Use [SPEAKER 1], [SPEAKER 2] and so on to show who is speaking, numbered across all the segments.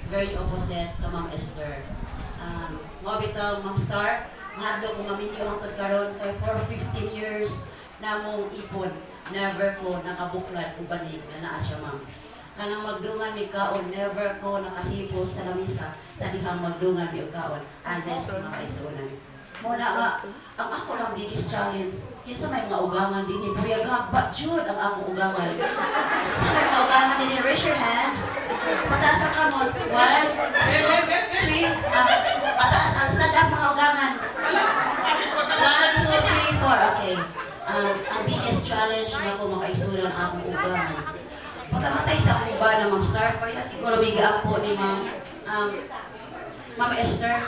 [SPEAKER 1] very opposite ka Ma'am Esther. Mo bitaw Ma'am Star, mahadlo ko maminyo ang karon kay for 15 years na mong ipon. Never ko nakabuklat o banig na naa siya ma'am. Kanang magdungan mi kaon, never ko nakahipos sa lamisa sa dihang magdungan mi kaon. Unless mga kaisunan. Muna nga, ang ako lang biggest challenge, kinsa may mga ugangan din ni Buya Gagba, jud ang akong ugangan. Sa may mga ugangan din, raise your hand. Pataas ang kamot. 1, 2, 3, pataas ang stand up mga ugangan. 1, 2, 3, 4, okay. Ang biggest challenge na ako makaisunan ang akong ugangan. Pagkamatay sa akong uban ng Ma'am Star, parehas siguro bigaan po ni Ma'am Esther,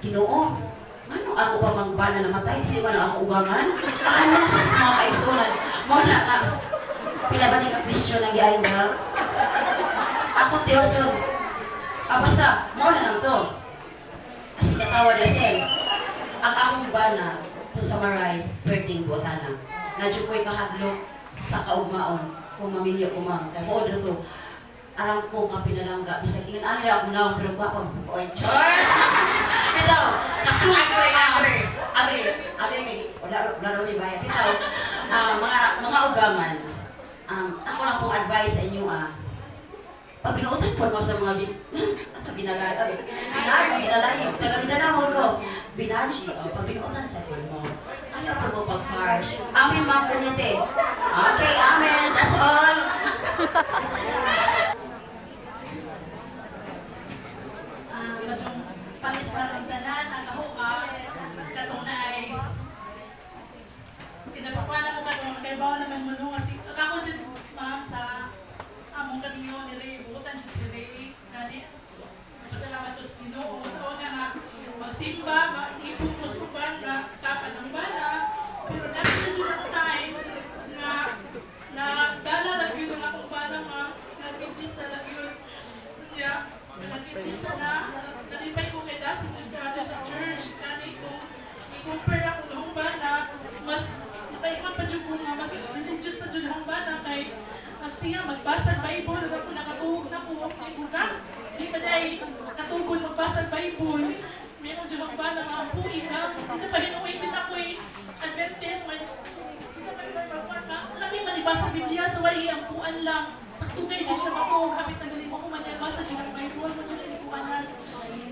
[SPEAKER 1] Ginoo. Ano ako pa magbana na matay? Hindi ba na ako ugangan? Anas, mga kaisunan. Muna ka. Pila ba ni ka-question ang gialing ba? Ako, Teoson. Basta, muna lang to. Kasi natawa na siya. Ang akong bana, to summarize, perting buotana. Nadyo ko'y kahadlok sa kaugmaon. Kung mamilyo ko ma'am. Dahil mo to. Aram ko nga pinalangga. Bisa tingin, ano na ako na, pero ba pang bukoy. Char! Ito, katulad ko laro ni Bayan. Ito, mga ugaman, ako lang pong advice sa inyo, pag binuutan po mo sa mga sa binalay, taga Mindanao ko, binaji, pag binuutan sa mo, ayaw po mo pag-harsh. Amen, ma'am, kunite. Okay, amen, that's all.
[SPEAKER 2] Palistan ang tanan, ang kahuka, katong na ay sinapakuan ako katong nakaibaw naman mo nung kasi ako dyan ma'am sa among kamiyo ni Ray, bukutan dyan si Ray, gani, pasalamat ko sa Ginoo, sa una nga magsimba, ipupos ko ba na tapat ang bala, pero dahil na dyan ang time na dala lang yun ang akong bala nga, nagkintista lang yun, nagkintista na, nalipay ko kay Dasi dito sa church, kani kung i-compare ako sa humbana, mas nakaiman pa dyan ko nga, mas religious na dyan humbana kay ang siya magbasa Bible, ako nakatuhog na po, ay buka, di ba dahil katugod magbasa Bible, meron dyan humbana mga puwi ka, hindi pa rin ako imbis ako'y Adventist, hindi pa rin magpapaan ka, alam yung manibasa Biblia, so ay ang puan lang, pagtugay dyan siya matuhog, kapit na galing mo kung manibasa dyan ang Bible, mo dyan ang puanan.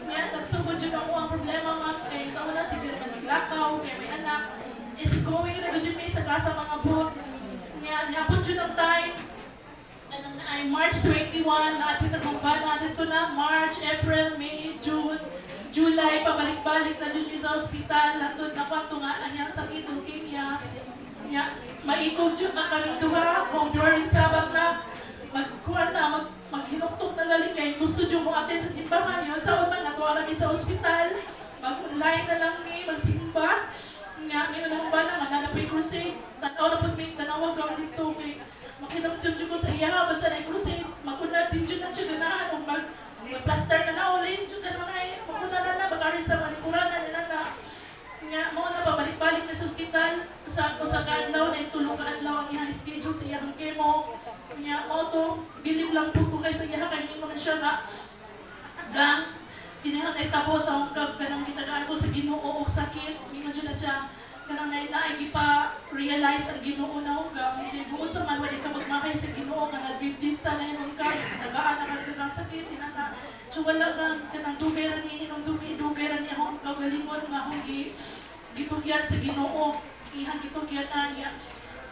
[SPEAKER 2] Kaya nagsugod dyan ako ang problema nga, kaya sa una sige naman maglakaw, kaya may anak, is going na dyan may sagasa mga boot, kaya niabot dyan ang time, ay March 21, naapit ang magbana, dito na March, April, May, June, July, pabalik-balik na dyan sa ospital, nandun na kwanto nga anyang sakit, leukemia, maikog dyan ka kami duha, February, Sabat na, magkuhan na, maghinuktok na galing kayo, gusto dyan mo attend sa simbahan yun, sa una nga, tuwa kami sa ospital, mag-online na lang ni, magsimba, nga, may unang ba na, mananapoy crusade, tanaw na pag-make, tanawag lang dito, may makinamtyon dyan ko sa iya, basta na crusade, magkuna din dyan na siya ganahan, o mag-plaster na na, ulit, dyan ka naman ay, magkuna na, baka sa malikuranan na na, nga, mga na, pabalik-balik na sa ospital, sa kaadlaw, na itulong kaadlaw ang iyang schedule sa iyang chemo, nga, auto, bilib lang po ko kay sa iya, kaya hindi mo na siya nga, gang, tinihang ay tapos sa hongkab, kanang gitagaan ko sa Ginoo o sakit, hindi mo dyan na siya, kanang na ipa-realize ang Ginoo na hongkab, hindi bukod sa man, wali ka magmakay sa Ginoo, kanang Adventista na yun hongkab, tagaan na kanang sakit, tinana, so wala kang kanang dugay ni inong dugay ni hongkab, galingon nga hong gitugyan sa Ginoo, ihang gitugyan na niya,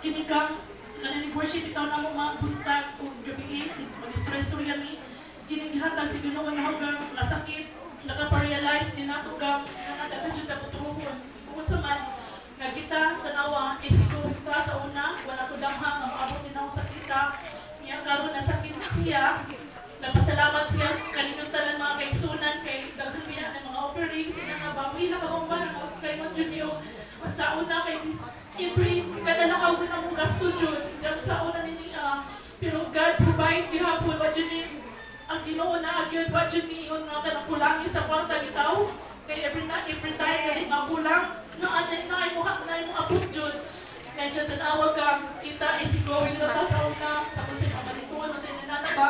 [SPEAKER 2] kinigang, kanang worship ikaw na mo mga buntag o gabi, mag-stress to yami, ginigihanda si Ginoo na hanggang nasakit, nakaparealize niya na hanggang nanadagan siya na putuhon. Kung sa man, nagkita, tanawa, siguro ito sa una, wala ko damhang, maabot din ako sa kita, niya karoon na sakit na siya, nagpasalamat siya, kalimutan ng mga kaigsunan, kay daghan niya ng mga offerings, na nabawi na kabamba, kay Manjumio, sa una, kay kada nakaw ko na mong gasto dyan, sa una niya, pero God provide gihapon, ang Ginoo na agad ba dyan niyon nga kanang kulangin sa kwarta bitaw kay every time galing nga kulang no aday na ay mo abot dyan kaya siya tanawag ka kita going na ta sa una sa kung sino malituan o sa inanana ba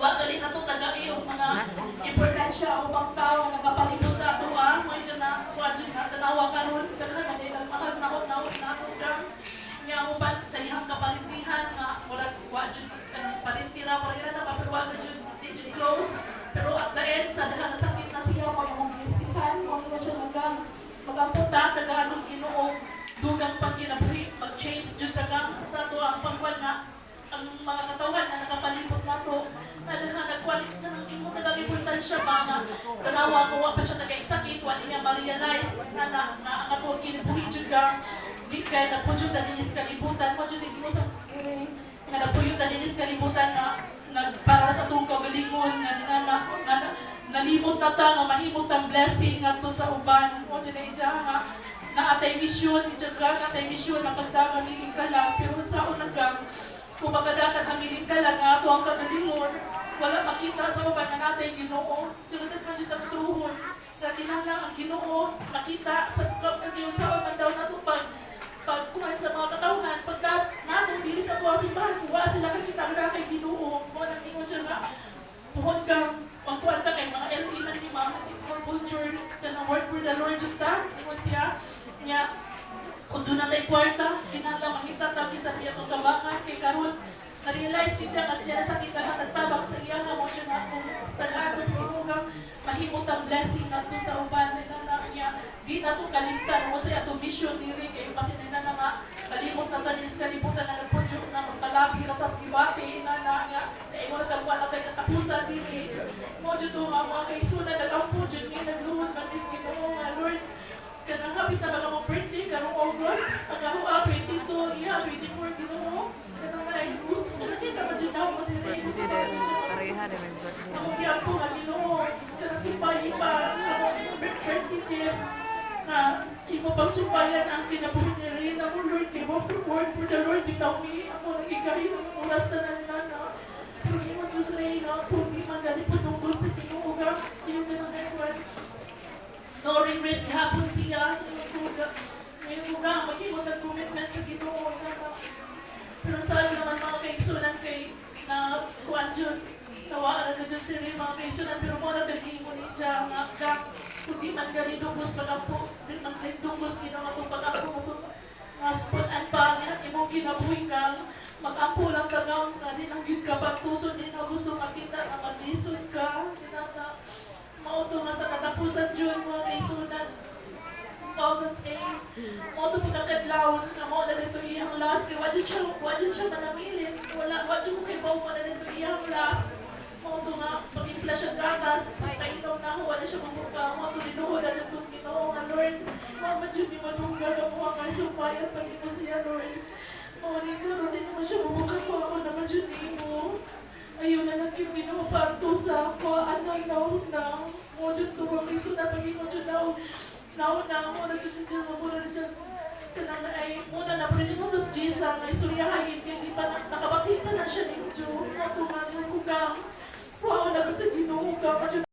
[SPEAKER 2] wag galing na to taga iyo nga importansya ang ubang tao nga nagapalibot sa ato mo ito na kuadyo na tanawa karon kana nga dili mahal na ako jang nga uban sa iyang kapalintihan nga murag kuadyo kanang palintira mo ira na kapirwa na jud di close pero at the end sa daghang sakit na siya mo yung gistihan mo imo siya magamputa taganos Ginoo dugang pang kinabuhi mag-change jud tagang sa ato ang pagwan nga ang mga katawan na nakapalibot nato na nagkwalit na ng imo nagalipuntan siya mga tanawa ko wa pa siya nagkaisakit wa niya ma-realize na ang ato kinabuhi jud ka di kay napudyo na dinis kalibutan mo jud mo sa nga napudyo na dinis kalibutan na para sa atong kagalingon nga nalimot na ta nga mahimot ang blessing ngadto sa uban mo jud nga na atay misyon jud ka atay misyon na pagdagamiling ka lang pero sa unang kung magadakan ang miling ka lang nga ato ang kagalingon wala makita sa uban na natin Ginoo sunod man jud ang truhon nga kinahanglan ang Ginoo makita sa kagiusaon man daw nato pag kuman sa mga katawhan pagkas nato dili sa tuwa simbahan kuha sila kakita ra kay Ginoo mo nang ingon siya nga puhon kang pagkuan ka kay mga LE man ni mga culture na work for the Lord jud ta ingon siya nga kung doon na tayo kwarta, kinala makita tabi sa iya itong tabangan, kay karon na-realize din siya kasi siya nasakit na nagtabang sa iya nga mo siya na kung talaga sa pinugang mahimot ang blessing nato sa uban na niya di na ito kalimtan mo sa itong mission diri kay kasi na nga kalimot na tayo sa kalimutan na nagpudyo na magpalabi na tapos ibati na niya na imo na tabuan na tayo katapusan diri mo dito nga mga kaisunan nag-ampudyo niya nagluhod manis Ginoo nga Lord kanang hapit na mga mong birthday, karong August, ang ako 22, iya, 24, Ginoo. Kanang nga, gusto ko nakita ka dyan ako kasi
[SPEAKER 3] Pareha rin may birthday.
[SPEAKER 2] ako kaya po nga, Ginoo. Kanang sipayi pa, ako birthday gift, na imo pang sumpayan ang kinabuhi ni Rina mo, Lord, kay mo, for the Lord, bitaw mi, ako nagigahit ang oras na nanana. Pero imo, Diyos Rina, kung di man dali po tungkol sa Ginoo ka, yung ganang nekwan. No regrets hapon siya, yung mga mag-iwag ang commitment sa Ginoo pero saan naman mga kaigsunan kay na kuan dyan nawaan na dyan si Ray mga kaigsunan pero mo na taging mo ni siya nga kung di man gali dungos pag-apo di man gali dungos ginawa itong pag-apo nga spunan pa nga imong ginabuhin ka mag-apo lang tagang na di nang yun ka pagtuso di na gusto makita na mag-lisod ka di na mauto nga sa katapusan June mga kaisunan August 8 mauto pagkakadlawon na mo na dito iyang last kaya wadyo siya manamilin wadyo mo kay Bow mo na dito iyang last mauto nga pag-impla siya gatas pagkainom na ako wala siya mabuka mauto linuhod na dito Ginoo nga Lord mama dyan ni manungga na mo ang kaisumpayan pag ito siya Lord maunin ka rin din naman siya mabuka ko ako naman dyan mo ayun na lang yung pinuparto sa ako, anang naon na. Mo dyan tuwang iso na pag mo dyan naon na. Mo na dyan siya, mabura na siya. Kanang ay, muna na, pero mo tos Jisa, na istorya hagin, hindi pa nakabakit na siya ni Diyo. Mo tuman yung hugang. Wow, na sa Ginoo hugang.